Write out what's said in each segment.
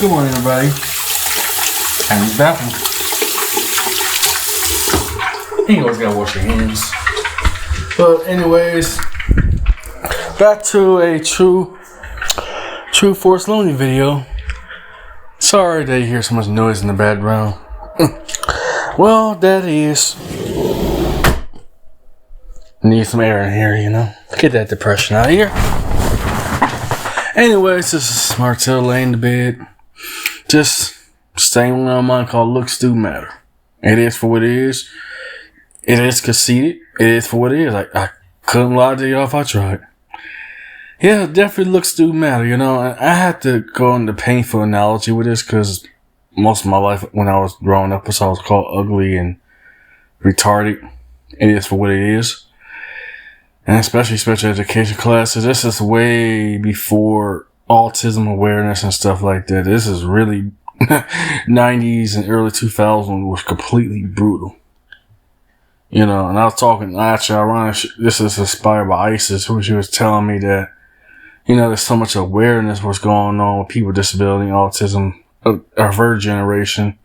Good morning, everybody. And use the bathroom. You always gotta wash your hands. But anyways, back to a true Force Lonely video. Sorry that you hear so much noise in the background. Well, that is. Need some air in here, you know. Get that depression out of here. Anyways, this is Martell laying in bed. Just staying on my mind called Looks Do Matter. It is for what it is. It is conceited. It is for what it is. I couldn't lie to y'all if I tried. Yeah, definitely looks do matter, you know. I had to go into painful analogy with this because most of my life when I was growing up, I was called ugly and retarded. It is for what it is. And especially special education classes, this is way before autism awareness and stuff like that. This is really 90s and early 2000s was completely brutal. You know, and I was talking, actually, ironic, this is inspired by ISIS, who she was telling me that, you know, there's so much awareness what's going on with people with disability, autism, of her generation.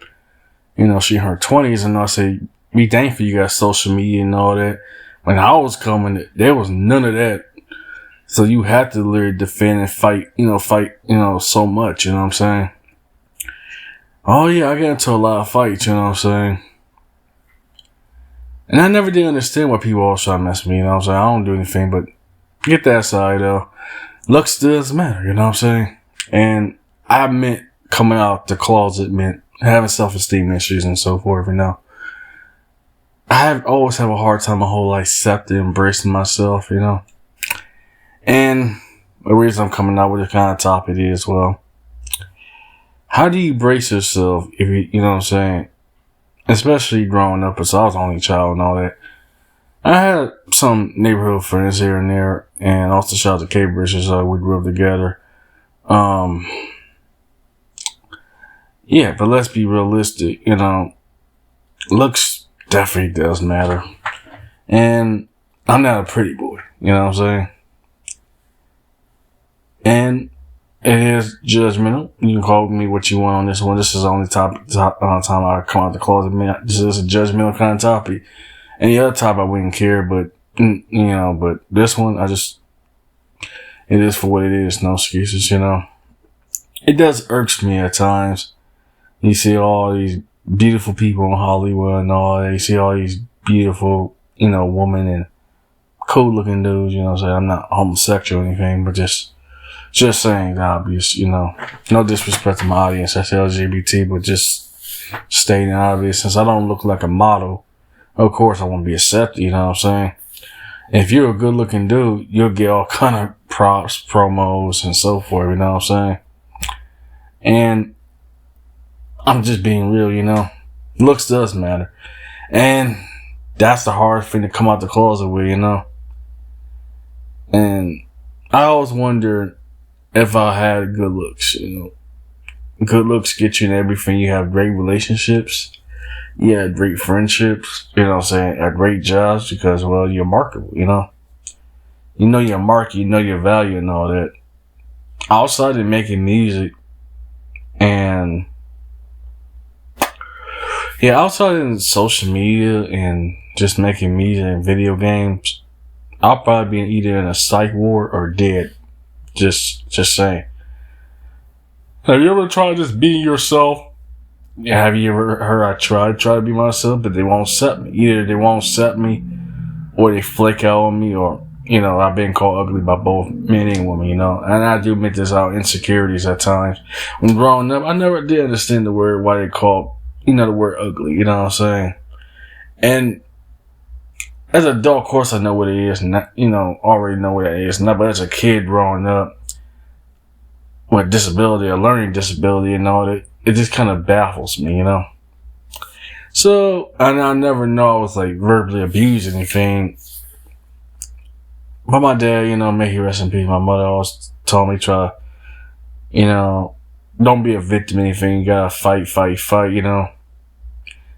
You know, she in her 20s, and I say, be thankful you got social media and all that. When I was coming, there was none of that. So you had to literally defend and fight, so much, you know what I'm saying? Oh yeah, I got into a lot of fights, you know what I'm saying? And I never did understand why people always try to mess with me, you know what I'm saying? I don't do anything, but get that side though. Looks does matter, you know what I'm saying? And I meant coming out the closet meant having self-esteem issues and so forth, you know? I always have a hard time my whole life accepting, embracing myself, you know? And the reason I'm coming out with this kind of topic is, well, how do you brace yourself if you know what I'm saying? Especially growing up, because I was the only child and all that. I had some neighborhood friends here and there, and also shout out to K Bridges, we grew up together. Yeah, but let's be realistic, you know, looks definitely does matter. And I'm not a pretty boy, you know what I'm saying? And it is judgmental. You can call me what you want on this one. This is the only time I come out the closet. Man, this is a judgmental kind of topic. Any other topic I wouldn't care, but, you know, but this one, it is for what it is. No excuses, you know. It does irks me at times. You see all these beautiful people in Hollywood and all that. You see all these beautiful, you know, women and cool looking dudes, you know what I'm saying? I'm not homosexual or anything, but just saying the obvious, you know. No disrespect to my audience, that's LGBT, but just stating the obvious. Since I don't look like a model, of course I want to be accepted, you know what I'm saying? If you're a good looking dude, you'll get all kind of props, promos, and so forth, you know what I'm saying? And I'm just being real, you know. Looks does matter. And that's the hard thing to come out the closet with, you know. And I always wondered if I had good looks, you know. Good looks get you in everything. You have great relationships. You have great friendships, you know what I'm saying, at great jobs because, well, you're marketable, you know. You know your market, you know your value and all that. Outside of making music and, yeah, outside of social media and just making music and video games, I'll probably be either in a psych ward or dead. Just saying. Have you ever tried just being yourself? Yeah, have you ever heard I try to be myself, but they won't accept me? Either they won't accept me or they flake out on me, or, you know, I've been called ugly by both men and women, you know. And I do admit there's our insecurities at times. When growing up, I never did understand the word, why they call, you know, the word ugly, you know what I'm saying? And as an adult, of course, I know what it is, not, you know, already know what it is. Not, but as a kid growing up with disability, a learning disability and all that, it just kind of baffles me, you know? So, and I never know I was like verbally abused or anything. But my dad, you know, may he rest in peace, my mother always told me you know, don't be a victim of anything. You gotta fight, you know?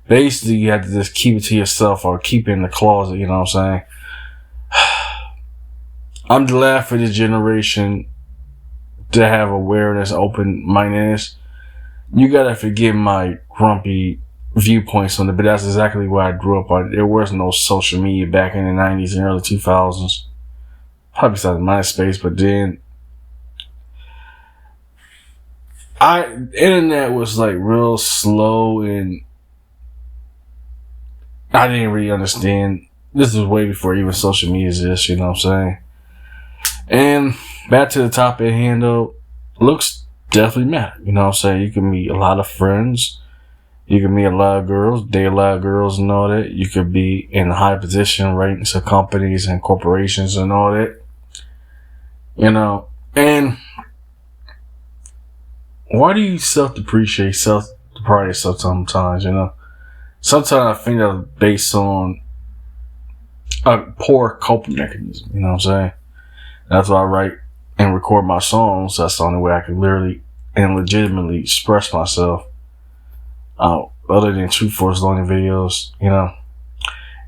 Basically, you have to just keep it to yourself or keep it in the closet, you know what I'm saying? I'm glad for this generation to have awareness, open-mindedness, you gotta forgive my grumpy viewpoints on it, but that's exactly where I grew up on. There was no social media back in the 90s and early 2000s. Probably besides MySpace, but then internet was like real slow, and I didn't really understand. This was way before even social media exists, you know what I'm saying? And back to the topic at hand though, looks definitely matter, you know what I'm saying? You can meet a lot of friends. You can meet a lot of girls, date a lot of girls and all that. You could be in high position ratings of companies and corporations and all that. You know, and why do you self-depreciate, self-deprive yourself sometimes, you know? Sometimes I think that's based on a poor coping mechanism, you know what I'm saying? That's why I write and record my songs. That's the only way I can literally and legitimately express myself. Other than True Force learning videos, you know.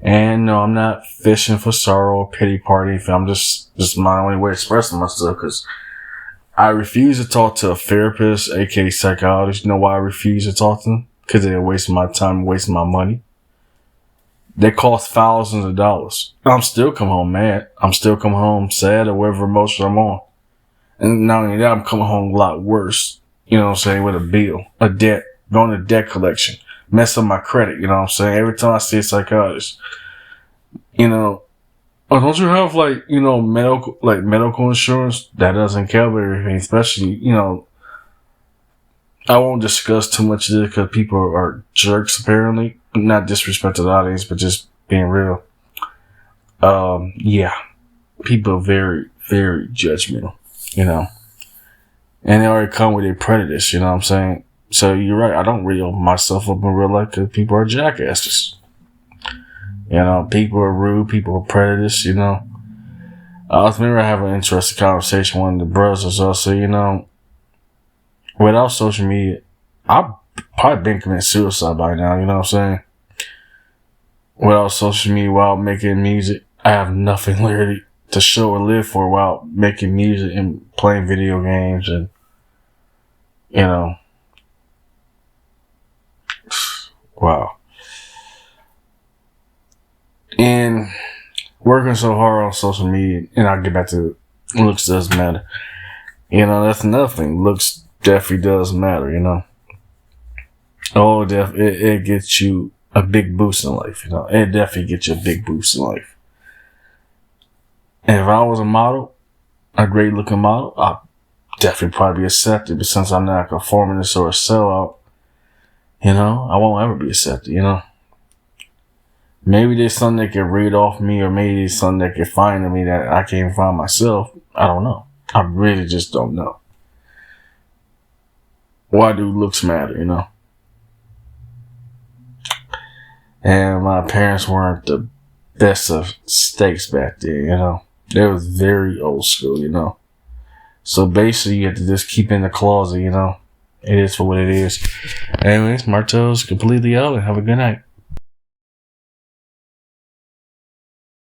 And no, I'm not fishing for sorrow or pity party. I'm just my only way of expressing myself, because I refuse to talk to a therapist, aka psychologist. You know why I refuse to talk to them? Because they're wasting my time, wasting my money. They cost thousands of dollars. I'm still come home mad. I'm still come home sad or whatever emotion I'm on. And not only that, I'm coming home a lot worse. You know what I'm saying? With a bill, a debt, going to debt collection, mess up my credit. You know what I'm saying? Every time I see a psychologist, you know, oh, don't you have like, you know, medical insurance that doesn't cover everything, especially, you know, I won't discuss too much of this because people are jerks apparently. Not disrespect to the audience, but just being real. Yeah. People are very, very judgmental, you know. And they already come with their prejudice, you know what I'm saying? So you're right, I don't really open myself up in real life because people are jackasses. You know, people are rude, people are prejudiced, you know. I remember having an interesting conversation with one of the brothers also, you know, without social media, I've probably been committing suicide by now, you know what I'm saying? Without social media, while making music, I have nothing literally to show or live for while making music and playing video games and, you know, wow. And working so hard on social media, and I'll get back to looks doesn't matter. You know, that's another thing. Looks definitely does matter, you know. Oh, it gets you a big boost in life, you know. It definitely gets you a big boost in life. And if I was a model, a great looking model, I'd definitely probably be accepted. But since I'm not a conformist or a sellout, you know, I won't ever be accepted, you know. Maybe there's something they can read off me, or maybe there's something they can find in me that I can't find myself. I don't know. I really just don't know. Why do looks matter, you know? And my parents weren't the best of steaks back then, you know? They was very old school, you know? So basically, you have to just keep in the closet, you know? It is for what it is. Anyways, Martel's completely out, and have a good night.